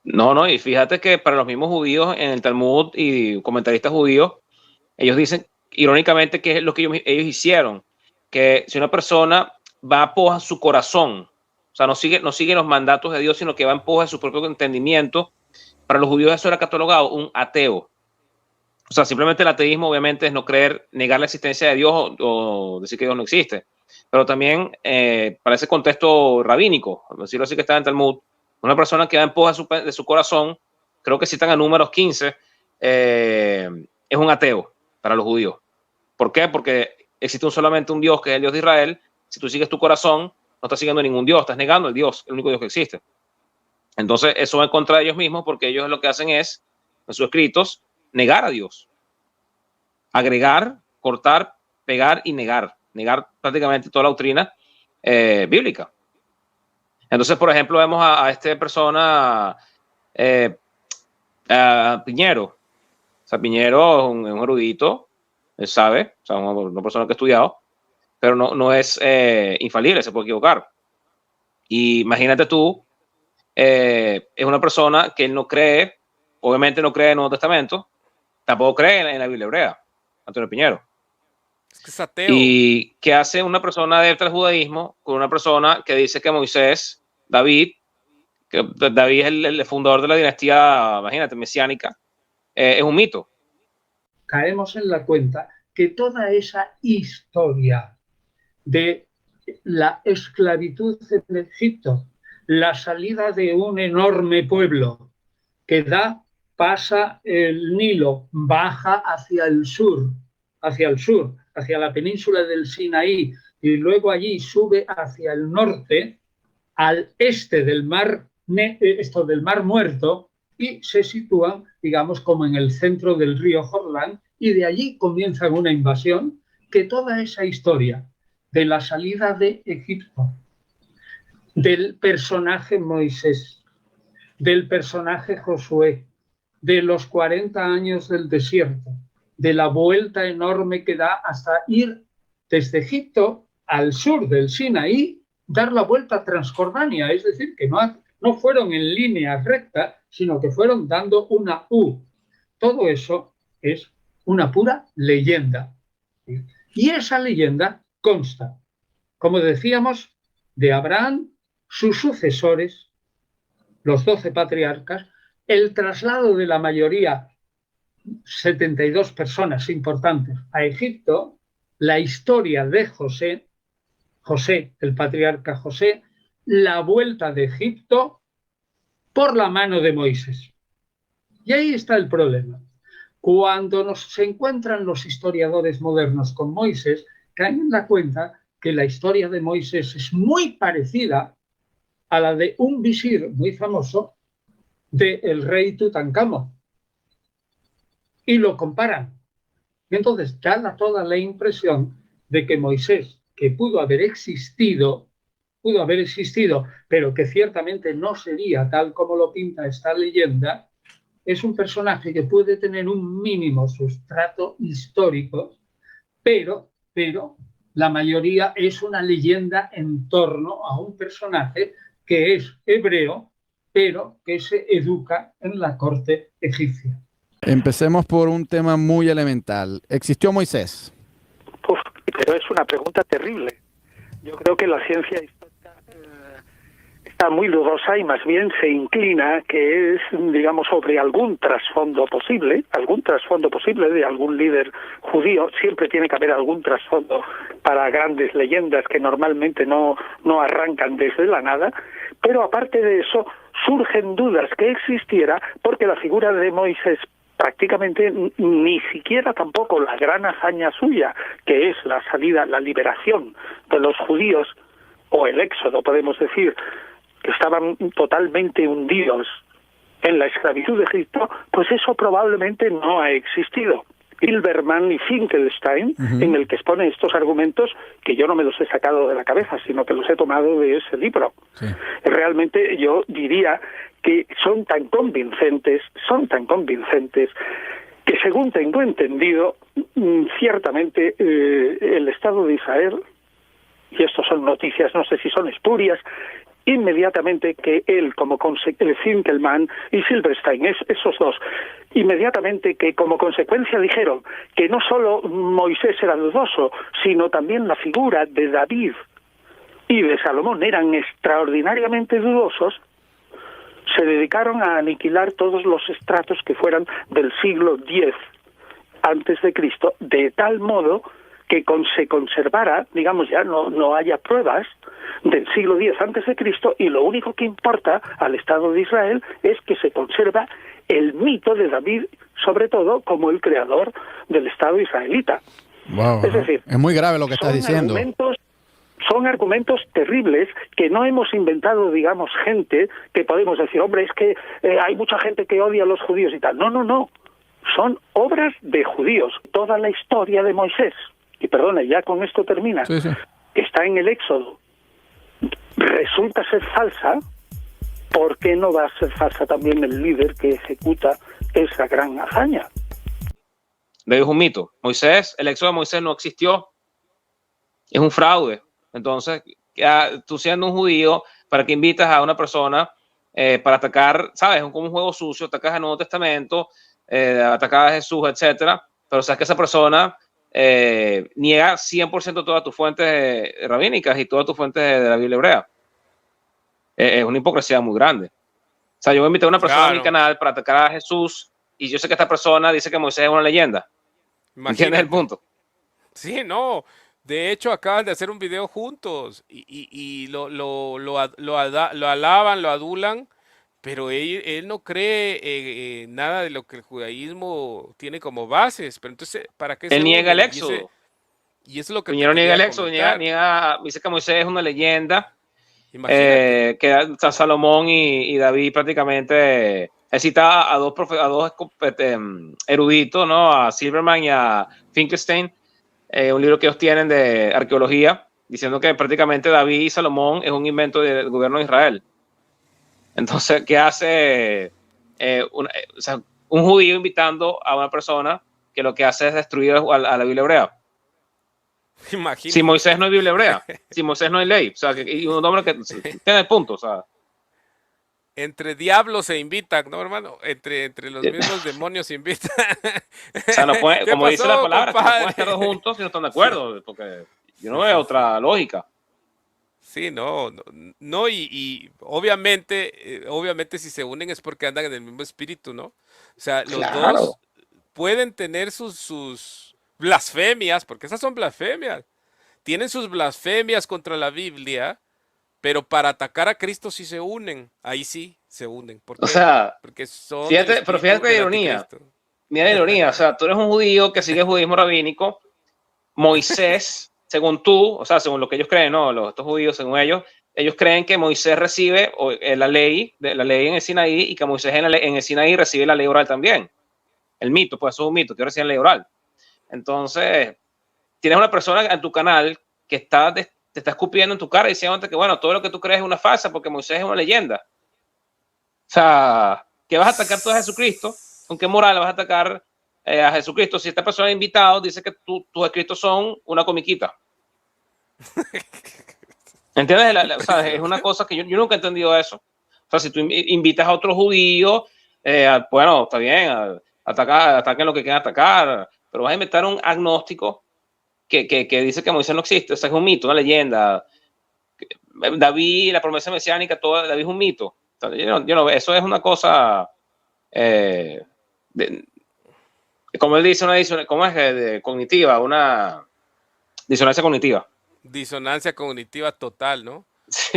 No, no, y fíjate que para los mismos judíos en el Talmud y comentaristas judíos, ellos dicen irónicamente que es lo que ellos hicieron, que si una persona va a pos a su corazón, o sea, no sigue los mandatos de Dios, sino que va en pos de su propio entendimiento, para los judíos eso era catalogado un ateo. O sea, simplemente el ateísmo obviamente es no creer, negar la existencia de Dios o decir que Dios no existe. Pero también para ese contexto rabínico, decirlo así que está en Talmud, una persona que va en pos de su corazón, creo que citan a Números 15, es un ateo para los judíos. ¿Por qué? Porque existe solamente un Dios que es el Dios de Israel. Si tú sigues tu corazón, no estás siguiendo ningún Dios, estás negando el Dios, el único Dios que existe. Entonces, eso va en contra de ellos mismos porque ellos lo que hacen es, en sus escritos, negar a Dios. Agregar, cortar, pegar y negar. Negar prácticamente toda la doctrina bíblica. Entonces, por ejemplo, vemos a esta persona, a Piñero. O sea, Piñero es un erudito, él sabe, o sea, una persona que ha estudiado, pero no es infalible, se puede equivocar. Y imagínate tú, es una persona que él no cree, obviamente no cree en el Nuevo Testamento, tampoco cree en la Biblia hebrea, Antonio Piñero. Es que es ateo. ¿Y qué hace una persona adepta al judaísmo con una persona que dice que Moisés, David, que David es el fundador de la dinastía, imagínate, mesiánica, es un mito? Caemos en la cuenta que toda esa historia de la esclavitud en Egipto, la salida de un enorme pueblo que pasa el Nilo, baja hacia el sur, hacia la península del Sinaí, y luego allí sube hacia el norte, al este del mar Muerto, y se sitúan, digamos, como en el centro del río Jordán, y de allí comienzan una invasión, que toda esa historia de la salida de Egipto, del personaje Moisés, del personaje Josué, de los 40 años del desierto, de la vuelta enorme que da hasta ir desde Egipto al sur del Sinaí, dar la vuelta a Transjordania, es decir, que no fueron en línea recta, sino que fueron dando una U. Todo eso es una pura leyenda. Y esa leyenda consta, como decíamos, de Abraham, sus sucesores, los 12 patriarcas, el traslado de la mayoría, 72 personas importantes, a Egipto, la historia de José, el patriarca José, la vuelta de Egipto por la mano de Moisés. Y ahí está el problema. Cuando se encuentran los historiadores modernos con Moisés, caen en la cuenta que la historia de Moisés es muy parecida a la de un visir muy famoso del rey Tutankamón. Y lo comparan. Y entonces da toda la impresión de que Moisés, que pudo haber existido, pero que ciertamente no sería tal como lo pinta esta leyenda, es un personaje que puede tener un mínimo sustrato histórico, pero la mayoría es una leyenda en torno a un personaje que es hebreo, pero que se educa en la corte egipcia. Empecemos por un tema muy elemental. ¿Existió Moisés? Pero es una pregunta terrible. Yo creo que la ciencia histórica está muy dudosa y más bien se inclina que es, digamos, sobre algún trasfondo posible de algún líder judío. Siempre tiene que haber algún trasfondo para grandes leyendas que normalmente no arrancan desde la nada, pero aparte de eso surgen dudas que existiera porque la figura de Moisés prácticamente ni siquiera tampoco la gran hazaña suya, que es la salida, la liberación de los judíos, o el éxodo, podemos decir, que estaban totalmente hundidos en la esclavitud de Egipto, pues eso probablemente no ha existido. Hilberman y Finkelstein, en el que expone estos argumentos, que yo no me los he sacado de la cabeza, sino que los he tomado de ese libro. Sí. Realmente yo diría que son tan convincentes, que según tengo entendido, ciertamente el Estado de Israel, y esto son noticias, no sé si son espurias, inmediatamente que él, como Finkelman y Silverstein, esos dos, inmediatamente que como consecuencia dijeron que no solo Moisés era dudoso, sino también la figura de David y de Salomón eran extraordinariamente dudosos, se dedicaron a aniquilar todos los estratos que fueran del siglo X antes de Cristo, de tal modo que se conservara, digamos, ya no haya pruebas del siglo X antes de Cristo, y lo único que importa al Estado de Israel es que se conserva el mito de David, sobre todo como el creador del Estado israelita. Wow, es decir, es muy grave lo que estás diciendo. Son argumentos terribles que no hemos inventado, digamos, gente que podemos decir, hombre, es que hay mucha gente que odia a los judíos y tal. No. Son obras de judíos. Toda la historia de Moisés, y perdone, ya con esto termina, Sí. está en el Éxodo, resulta ser falsa. ¿Por qué no va a ser falsa también el líder que ejecuta esa gran hazaña? David es un mito. El éxodo de Moisés no existió. Es un fraude. Entonces, tú siendo un judío, ¿para qué invitas a una persona para atacar? ¿Sabes? Es como un juego sucio, atacas al Nuevo Testamento, atacas a Jesús, etcétera, pero sabes que esa persona niega 100% todas tus fuentes rabínicas y todas tus fuentes de la Biblia hebrea. Es una hipocresía muy grande. O sea, yo voy a invitar a una persona a mi canal para atacar a Jesús y yo sé que esta persona dice que Moisés es una leyenda. ¿Entiendes el punto? Sí, no. De hecho, acaban de hacer un video juntos y lo alaban, lo adulan, pero él no cree nada de lo que el judaísmo tiene como bases. Pero entonces, ¿para qué se Él niega el unen? éxodo. Y eso es lo que Piñero niega el quería éxodo, comentar. dice que Moisés es una leyenda. Imagínate. Que Salomón y David prácticamente él cita a dos eruditos, ¿no? A Silverman y a Finkelstein, un libro que ellos tienen de arqueología, diciendo que prácticamente David y Salomón es un invento del gobierno de Israel. Entonces, ¿qué hace un judío invitando a una persona que lo que hace es destruir a la Biblia hebrea? Imagínate. Si Moisés no es Biblia hebrea, si Moisés no hay ley, o sea, y un hombre que tiene el punto, o sea. Entre diablos se invitan, ¿no, hermano? Entre los mismos demonios se invitan. O sea, no puede, como dice la palabra, que no pueden estar dos juntos si no están de acuerdo, porque yo no veo otra lógica. Sí, no, y obviamente si se unen es porque andan en el mismo espíritu, ¿no? O sea, los dos pueden tener sus blasfemias, porque esas son blasfemias. Tienen sus blasfemias contra la Biblia, pero para atacar a Cristo sí se unen. Ahí sí se unen. ¿Por qué? O sea, porque son pero fíjate la ironía. Mira la ironía. O sea, tú eres un judío que sigue el judaísmo rabínico. Moisés, según tú, o sea, según lo que ellos creen, ¿no? Estos judíos, según ellos creen que Moisés recibe la ley en el Sinaí y que Moisés en el Sinaí recibe la ley oral también. El mito, pues eso es un mito, que reciben la ley oral. Entonces, tienes una persona en tu canal que te está escupiendo en tu cara diciéndote que, bueno, todo lo que tú crees es una farsa porque Moisés es una leyenda. O sea, ¿qué vas a atacar tú a Jesucristo? ¿Con qué moral vas a atacar a Jesucristo? Si esta persona invitado dice que tus escritos son una comiquita. ¿Entiendes? O sea, es una cosa que yo nunca he entendido eso. O sea, si tú invitas a otro judío, bueno, está bien, ataquen lo que quieran atacar, pero vas a inventar un agnóstico que dice que Moisés no existe. O sea, es un mito, una leyenda. David, la promesa mesiánica, David es un mito. O sea, yo no, eso es una cosa, como él dice, ¿cómo es? Cognitiva, una disonancia cognitiva. Disonancia cognitiva total, ¿no? Sí.